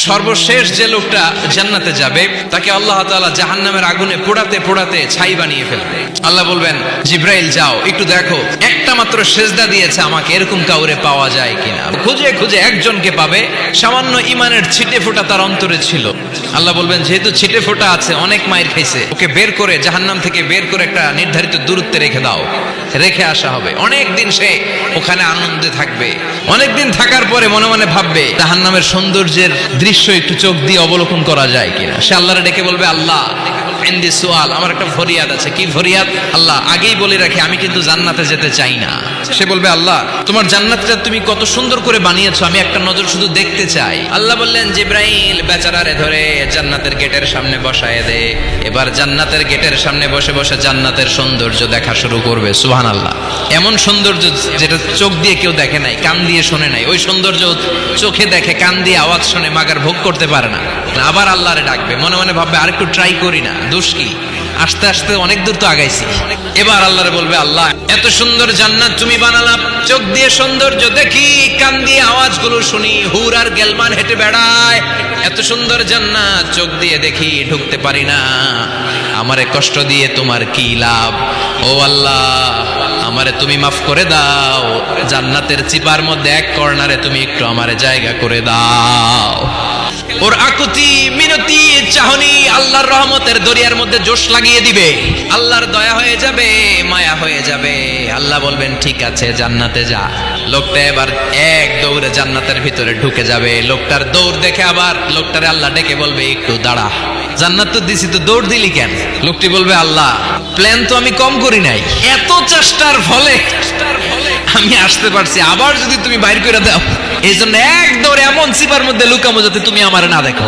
সর্বশেষ যে লোকটা জান্নাতে যাবে তাকে আল্লাহ তাআলা জাহান্নামের আগুনে পোড়াতে পোড়াতে ছাই বানিয়ে ফেলবে। আল্লাহ বলবেন, জিব্রাইল যাও একটু দেখো একটা মাত্র সেজদা দিয়েছে আমাকে, এরকম কাউরে পাওয়া যায় কিনা। খুঁজে খুঁজে একজনকে পাবে, সামান্য ইমানের ছিটে ফোঁটা তার অন্তরে ছিল। আল্লাহ বলবেন, যেহেতু ছিটে ফোঁটা আছে, অনেক মায়ের খাইছে, ওকে বের করে জাহান্নাম থেকে বের করে একটা নির্ধারিত দূরত্বে রেখে দাও। রেখে আসা হবে। অনেক দিন সে ওখানে আনন্দে থাকবে। অনেক দিন থাকার পরে মনে মনে ভাববে জাহান্নামের সৌন্দর্যের দৃশ্য একটু চোখ দিয়ে অবলোকন করা যায় কিনা। সে আল্লাহরে ডেকে বলবে, আল্লাহ ইনদি সুআল, আমার একটা ফরিয়াদ আছে। কি ফরিয়াদ? আল্লাহ আগেই বলে রাখি, আমি কিন্তু জান্নাতে যেতে চাই না। সে বলবে, আল্লাহ তোমার জান্নাতটা তুমি কত সুন্দর করে বানিয়েছো, আমি একটা নজর শুধু দেখতে চাই। আল্লাহ বললেন, জিব্রাইল বেচারারে ধরে জান্নাতের গেটের সামনে বসায় দে। এবার জান্নাতের গেটের সামনে বসে বসে জান্নাতের সৌন্দর্য দেখা শুরু করবে। সুবহানাল্লাহ। এমন সৌন্দর্য যেটা চোখ দিয়ে কেউ দেখে নাই, কান দিয়ে শোনে নাই, ওই সৌন্দর্য চোখে দেখে, কান দিয়ে আওয়াজ শুনে মাগার ভোগ করতে পারে না। আবার আল্লাহরে ডাকবে, মনে মনে ভাববে আরেকটু ট্রাই করি না, দোষ কি, আস্তে আস্তে অনেক দূর তো আগাইছি। এবার আল্লাহরে বলবে, আল্লাহ এত সুন্দর জান্নাত তুমি বানালাম, চোখ দিয়ে সৌন্দর্য দেখি, কান দিয়ে আওয়াজগুলো শুনি, হুর আর গেলমান হেঁটে বেড়ায়, এত সুন্দর জান্নাত চোখ দিয়ে দেখি, ঢুকতে পারি না। আমারে কষ্ট দিয়ে তোমার কি লাভ? ও আল্লাহ আমারে তুমি মাফ করে দাও, জান্নাতের চিপার মধ্যে এক কর্নারে তুমি একটু আমারে জায়গা করে দাও। ওর আকুতি মিনতি চাহনি আল্লাহর রহমতের দরিয়ার মধ্যে জোশ লাগিয়ে দিবে। আল্লাহর দয়া হয়ে যাবে, মায়া হয়ে যাবে। আল্লাহ বলবেন, ঠিক আছে জান্নাতে যা। লোকটা এবার এক দৌড়ে জান্নাতের ভিতরে ঢুকে যাবে। লোকটার দৌড় দেখে আবার লোকটারে আল্লাহ ডেকে বলবে, একটু দাঁড়া, জান্নাত তো দিছি, তো দৌড় দিলি কেন? লোকটি বলবে, আল্লাহ প্ল্যান তো আমি কম করি নাই, এত চেষ্টার ফলে আমি আসতে পারছি, আবার যদি তুমি বাইর করে দাও, এই জন্য এক দৌড়ে এমন চিপার মধ্যে লুকামো যাতে তুমি আমার না দেখো।